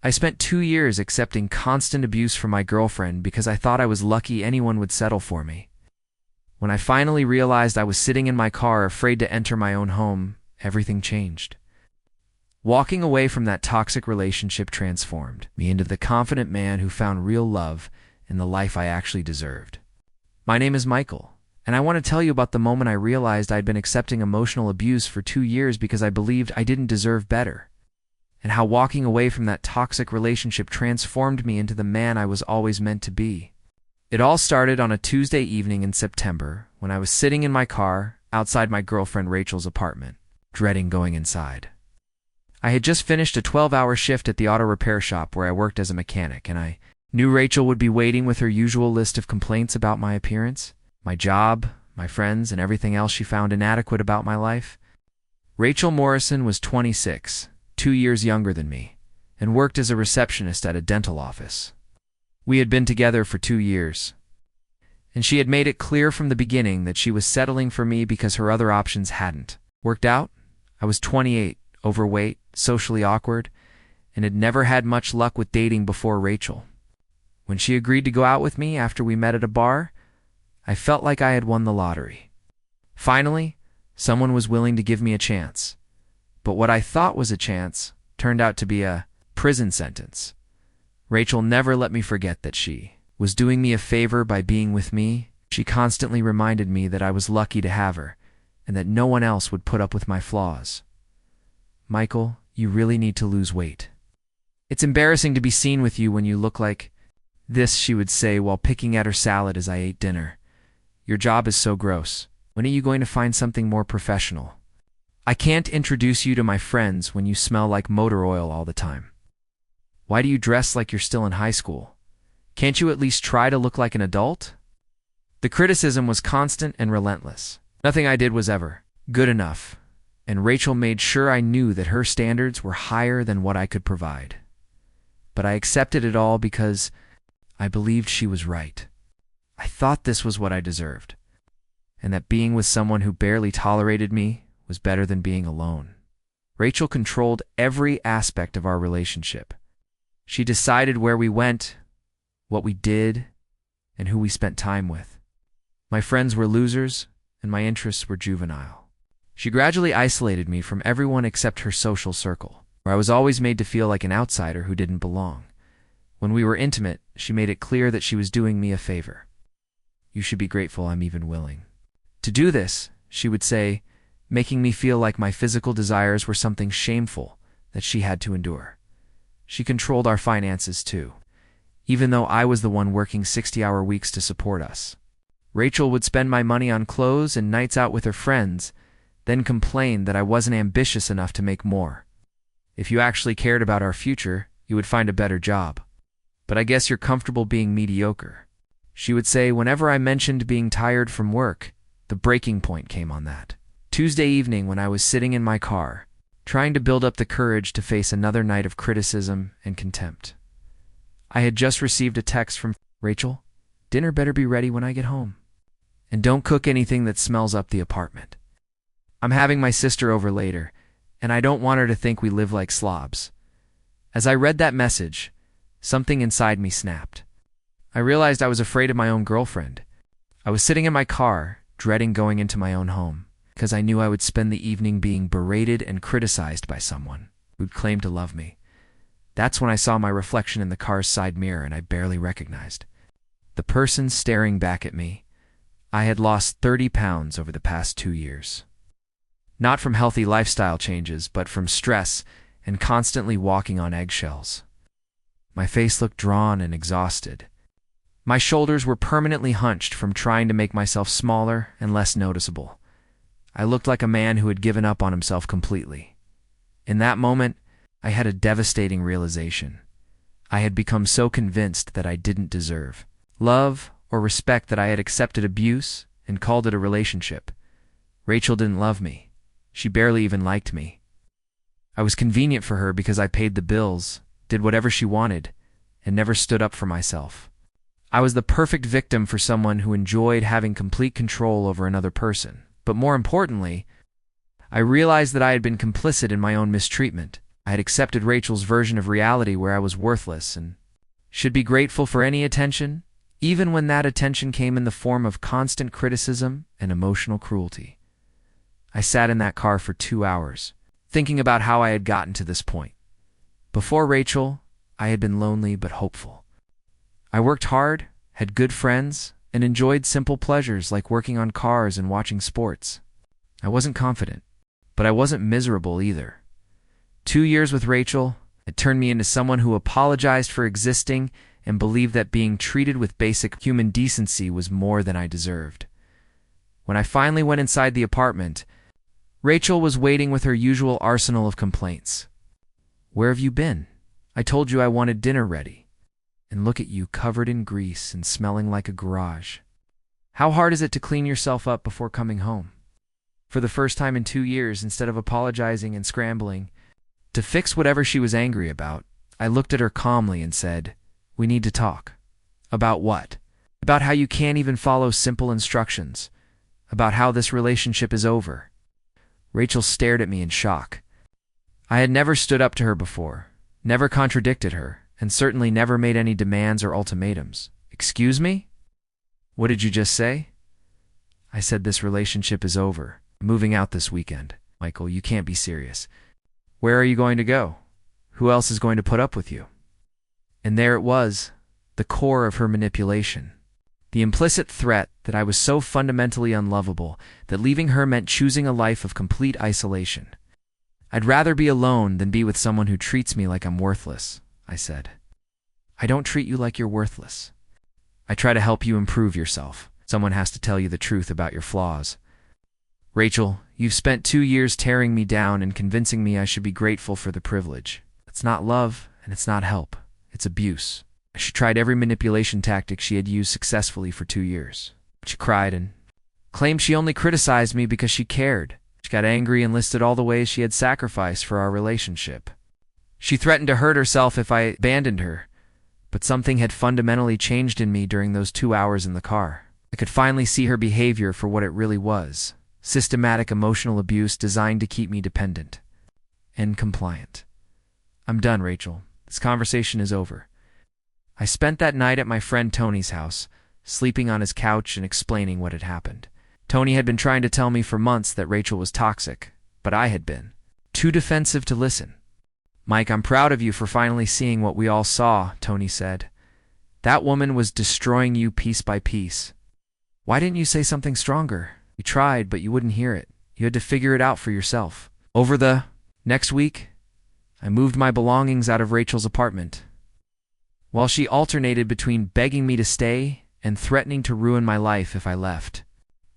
I spent 2 years accepting constant abuse from my girlfriend because I thought I was lucky anyone would settle for me. When I finally realized I was sitting in my car afraid to enter my own home, everything changed. Walking away from that toxic relationship transformed me into the confident man who found real love in the life I actually deserved. My name is Michael, and I want to tell you about the moment I realized I'd been accepting emotional abuse for 2 years because I believed I didn't deserve better, and how walking away from that toxic relationship transformed me into the man I was always meant to be. It all started on a Tuesday evening in September when I was sitting in my car outside my girlfriend Rachel's apartment, dreading going inside. I had just finished a 12-hour shift at the auto repair shop where I worked as a mechanic, and I knew Rachel would be waiting with her usual list of complaints about my appearance, my job, my friends, and everything else she found inadequate about my life. Rachel Morrison was 26, 2 years younger than me, and worked as a receptionist at a dental office. We had been together for 2 years, and she had made it clear from the beginning that she was settling for me because her other options hadn't worked out. I was 28, overweight, socially awkward, and had never had much luck with dating before Rachel. When she agreed to go out with me after we met at a bar, I felt like I had won the lottery. Finally, someone was willing to give me a chance. But what I thought was a chance turned out to be a prison sentence. Rachel never let me forget that she was doing me a favor by being with me. She constantly reminded me that I was lucky to have her, and that no one else would put up with my flaws. Michael, you really need to lose weight. It's embarrassing to be seen with you when you look like this, she would say while picking at her salad as I ate dinner. Your job is so gross. When are you going to find something more professional? I can't introduce you to my friends when you smell like motor oil all the time. Why do you dress like you're still in high school? Can't you at least try to look like an adult? The criticism was constant and relentless. Nothing I did was ever good enough, and Rachel made sure I knew that her standards were higher than what I could provide. But I accepted it all because I believed she was right. I thought this was what I deserved, and that being with someone who barely tolerated me was better than being alone. Rachel controlled every aspect of our relationship. She decided where we went, what we did, and who we spent time with. My friends were losers, and my interests were juvenile. She gradually isolated me from everyone except her social circle, where I was always made to feel like an outsider who didn't belong. When we were intimate, she made it clear that she was doing me a favor. You should be grateful I'm even willing to do this, she would say, making me feel like my physical desires were something shameful that she had to endure. She controlled our finances too, even though I was the one working 60-hour weeks to support us. Rachel would spend my money on clothes and nights out with her friends, then complain that I wasn't ambitious enough to make more. If you actually cared about our future, you would find a better job. But I guess you're comfortable being mediocre, she would say whenever I mentioned being tired from work. The breaking point came on that Tuesday evening when I was sitting in my car, trying to build up the courage to face another night of criticism and contempt. I had just received a text from Rachel. Dinner better be ready when I get home. And don't cook anything that smells up the apartment. I'm having my sister over later, and I don't want her to think we live like slobs. As I read that message, something inside me snapped. I realized I was afraid of my own girlfriend. I was sitting in my car, dreading going into my own home, because I knew I would spend the evening being berated and criticized by someone who'd claim to love me. That's when I saw my reflection in the car's side mirror, and I barely recognized the person staring back at me. I had lost 30 pounds over the past 2 years. Not from healthy lifestyle changes, but from stress and constantly walking on eggshells. My face looked drawn and exhausted. My shoulders were permanently hunched from trying to make myself smaller and less noticeable. I looked like a man who had given up on himself completely. In that moment, I had a devastating realization. I had become so convinced that I didn't deserve love or respect that I had accepted abuse and called it a relationship. Rachel didn't love me. She barely even liked me. I was convenient for her because I paid the bills, did whatever she wanted, and never stood up for myself. I was the perfect victim for someone who enjoyed having complete control over another person. But more importantly, I realized that I had been complicit in my own mistreatment. I had accepted Rachel's version of reality where I was worthless and should be grateful for any attention, even when that attention came in the form of constant criticism and emotional cruelty. I sat in that car for 2 hours, thinking about how I had gotten to this point. Before Rachel, I had been lonely but hopeful. I worked hard, had good friends, and enjoyed simple pleasures like working on cars and watching sports. I wasn't confident, but I wasn't miserable either. 2 years with Rachel had turned me into someone who apologized for existing and believed that being treated with basic human decency was more than I deserved. When I finally went inside the apartment, Rachel was waiting with her usual arsenal of complaints. "Where have you been? I told you I wanted dinner ready. And look at you, covered in grease and smelling like a garage. How hard is it to clean yourself up before coming home?" For the first time in 2 years, instead of apologizing and scrambling to fix whatever she was angry about, I looked at her calmly and said, "We need to talk." "About what?" "About how you can't even follow simple instructions. About how this relationship is over." Rachel stared at me in shock. I had never stood up to her before, never contradicted her, and certainly never made any demands or ultimatums. "Excuse me? What did you just say?" I said, "This relationship is over. I'm moving out this weekend." "Michael, you can't be serious. Where are you going to go? Who else is going to put up with you?" And there it was, the core of her manipulation. The implicit threat that I was so fundamentally unlovable that leaving her meant choosing a life of complete isolation. "I'd rather be alone than be with someone who treats me like I'm worthless," I said. "I don't treat you like you're worthless. I try to help you improve yourself. Someone has to tell you the truth about your flaws. Rachel, you've spent 2 years tearing me down and convincing me I should be grateful for the privilege. It's not love, and it's not help. It's abuse." She tried every manipulation tactic she had used successfully for 2 years. She cried and claimed she only criticized me because she cared. She got angry and listed all the ways she had sacrificed for our relationship. She threatened to hurt herself if I abandoned her, but something had fundamentally changed in me during those 2 hours in the car. I could finally see her behavior for what it really was: systematic emotional abuse designed to keep me dependent and compliant. "I'm done, Rachel. This conversation is over." I spent that night at my friend Tony's house, sleeping on his couch and explaining what had happened. Tony had been trying to tell me for months that Rachel was toxic, but I had been too defensive to listen. "Mike, I'm proud of you for finally seeing what we all saw," Tony said. "That woman was destroying you piece by piece. Why didn't you say something stronger? You tried, but you wouldn't hear it. You had to figure it out for yourself." Over the next week, I moved my belongings out of Rachel's apartment, while she alternated between begging me to stay and threatening to ruin my life if I left.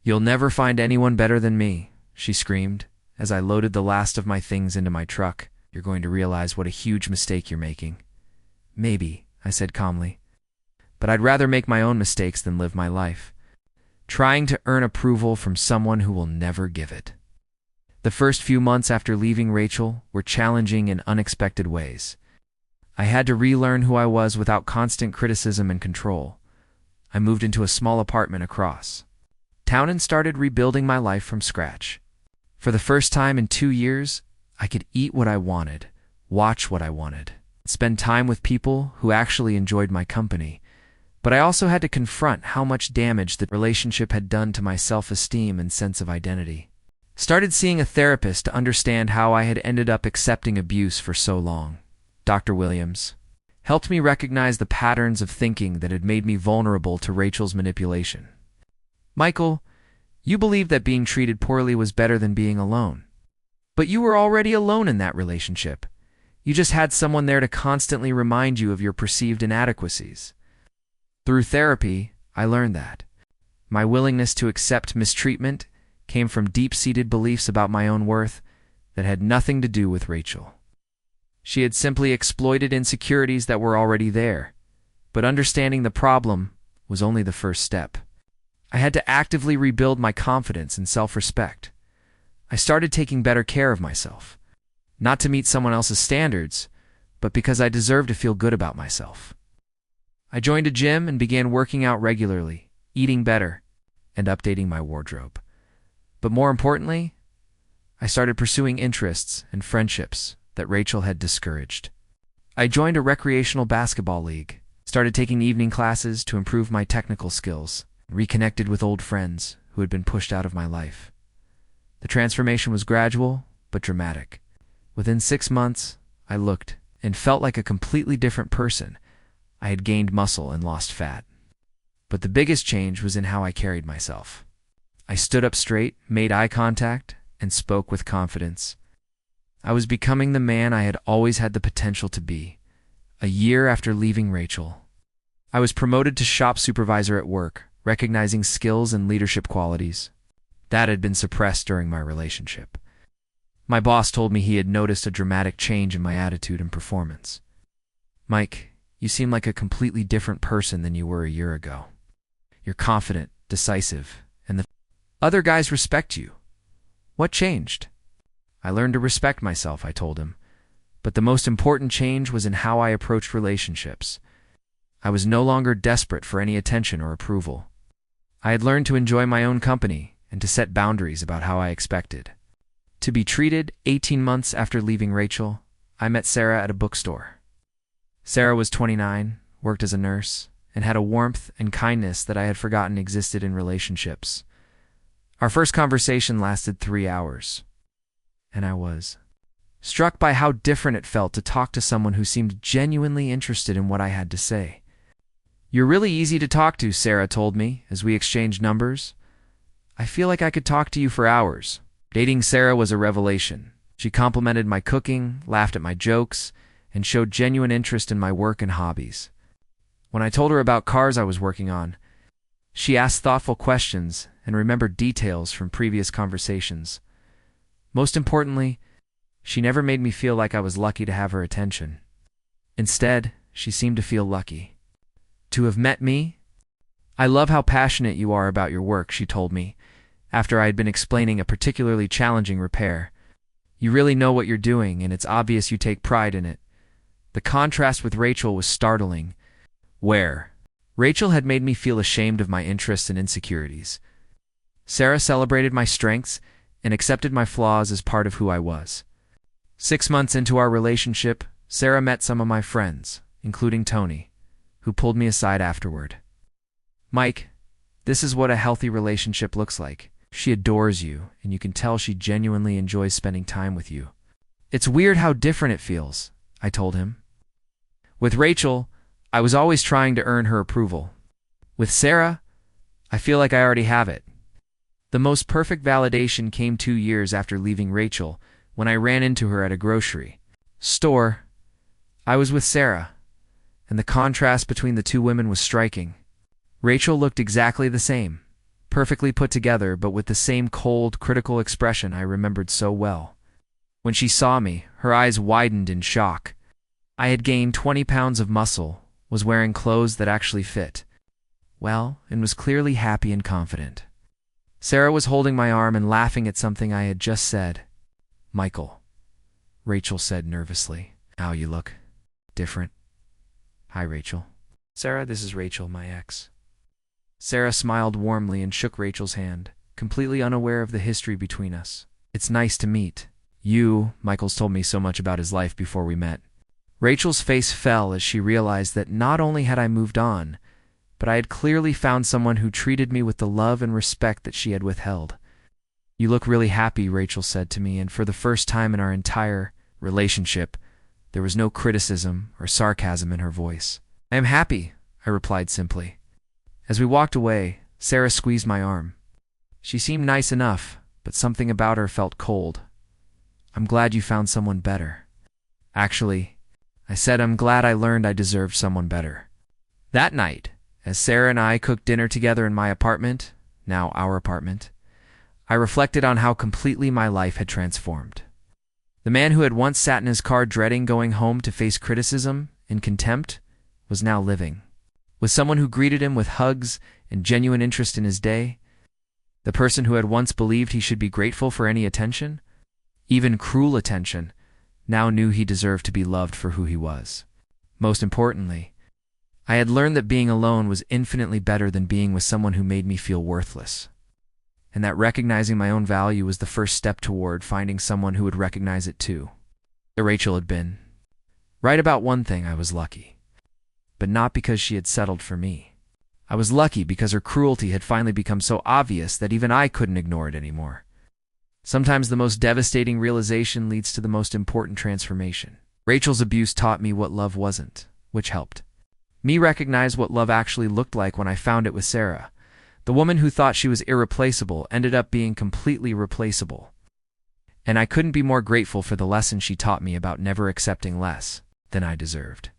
"You'll never find anyone better than me," she screamed as I loaded the last of my things into my truck. "You're going to realize what a huge mistake you're making." "Maybe," I said calmly, "but I'd rather make my own mistakes than live my life trying to earn approval from someone who will never give it." The first few months after leaving Rachel were challenging in unexpected ways. I had to relearn who I was without constant criticism and control. I moved into a small apartment across town and started rebuilding my life from scratch. For the first time in 2 years, I could eat what I wanted, watch what I wanted, spend time with people who actually enjoyed my company. But I also had to confront how much damage the relationship had done to my self-esteem and sense of identity. Started seeing a therapist to understand how I had ended up accepting abuse for so long. Dr. Williams helped me recognize the patterns of thinking that had made me vulnerable to Rachel's manipulation. "Michael, you believed that being treated poorly was better than being alone. But you were already alone in that relationship. You just had someone there to constantly remind you of your perceived inadequacies." Through therapy, I learned that my willingness to accept mistreatment came from deep-seated beliefs about my own worth that had nothing to do with Rachel. She had simply exploited insecurities that were already there, but understanding the problem was only the first step. I had to actively rebuild my confidence and self-respect. I started taking better care of myself, not to meet someone else's standards, but because I deserved to feel good about myself. I joined a gym and began working out regularly, eating better, and updating my wardrobe. But more importantly, I started pursuing interests and friendships that Rachel had discouraged. I joined a recreational basketball league, started taking evening classes to improve my technical skills, and reconnected with old friends who had been pushed out of my life. The transformation was gradual, but dramatic. Within 6 months, I looked and felt like a completely different person. I had gained muscle and lost fat. But the biggest change was in how I carried myself. I stood up straight, made eye contact, and spoke with confidence. I was becoming the man I had always had the potential to be. A year after leaving Rachel, I was promoted to shop supervisor at work, recognizing skills and leadership qualities that had been suppressed during my relationship. My boss told me he had noticed a dramatic change in my attitude and performance. "Mike, you seem like a completely different person than you were a year ago. You're confident, decisive, and the other guys respect you. What changed?" "I learned to respect myself," I told him. But the most important change was in how I approached relationships. I was no longer desperate for any attention or approval. I had learned to enjoy my own company and to set boundaries about how I expected to be treated. 18 months after leaving Rachel, I met Sarah at a bookstore. Sarah was 29, worked as a nurse, and had a warmth and kindness that I had forgotten existed in relationships. Our first conversation lasted 3 hours, and I was struck by how different it felt to talk to someone who seemed genuinely interested in what I had to say. "You're really easy to talk to," Sarah told me as we exchanged numbers. "I feel like I could talk to you for hours." Dating Sarah was a revelation. She complimented my cooking, laughed at my jokes, and showed genuine interest in my work and hobbies. When I told her about cars I was working on, she asked thoughtful questions and remembered details from previous conversations. Most importantly, she never made me feel like I was lucky to have her attention. Instead, she seemed to feel lucky to have met me. "I love how passionate you are about your work," she told me, after I had been explaining a particularly challenging repair. "You really know what you're doing, and it's obvious you take pride in it." The contrast with Rachel was startling. Where Rachel had made me feel ashamed of my interests and insecurities, Sarah celebrated my strengths and accepted my flaws as part of who I was. 6 months into our relationship, Sarah met some of my friends, including Tony, who pulled me aside afterward. "Mike, this is what a healthy relationship looks like. She adores you, and you can tell she genuinely enjoys spending time with you." "It's weird how different it feels," I told him. With Rachel, I was always trying to earn her approval. With Sarah, I feel like I already have it. The most perfect validation came 2 years after leaving Rachel, when I ran into her at a grocery store. I was with Sarah, and the contrast between the two women was striking. Rachel looked exactly the same, perfectly put together, but with the same cold, critical expression I remembered so well. When she saw me, her eyes widened in shock. I had gained 20 pounds of muscle, was wearing clothes that actually fit well, and was clearly happy and confident. Sarah was holding my arm and laughing at something I had just said. "Michael," Rachel said nervously. "How you look different." "Hi, Rachel." "Sarah, this is Rachel, my ex." Sarah smiled warmly and shook Rachel's hand, completely unaware of the history between us. "It's nice to meet you. Michael's told me so much about his life before we met." Rachel's face fell as she realized that not only had I moved on, but I had clearly found someone who treated me with the love and respect that she had withheld. "You look really happy," Rachel said to me, and for the first time in our entire relationship, there was no criticism or sarcasm in her voice. "I am happy," I replied simply. As we walked away, Sarah squeezed my arm. She seemed nice enough, but something about her felt cold. "I'm glad you found someone better." "Actually," I said, "I'm glad I learned I deserved someone better." That night, as Sarah and I cooked dinner together in my apartment, now our apartment, I reflected on how completely my life had transformed. The man who had once sat in his car dreading going home to face criticism and contempt was now living with someone who greeted him with hugs and genuine interest in his day. The person who had once believed he should be grateful for any attention, even cruel attention, now knew he deserved to be loved for who he was. Most importantly, I had learned that being alone was infinitely better than being with someone who made me feel worthless, and that recognizing my own value was the first step toward finding someone who would recognize it too. Rachel had been right about one thing. I was lucky, but not because she had settled for me. I was lucky because her cruelty had finally become so obvious that even I couldn't ignore it anymore. Sometimes the most devastating realization leads to the most important transformation. Rachel's abuse taught me what love wasn't, which helped me recognize what love actually looked like when I found it with Sarah. The woman who thought she was irreplaceable ended up being completely replaceable. And I couldn't be more grateful for the lesson she taught me about never accepting less than I deserved.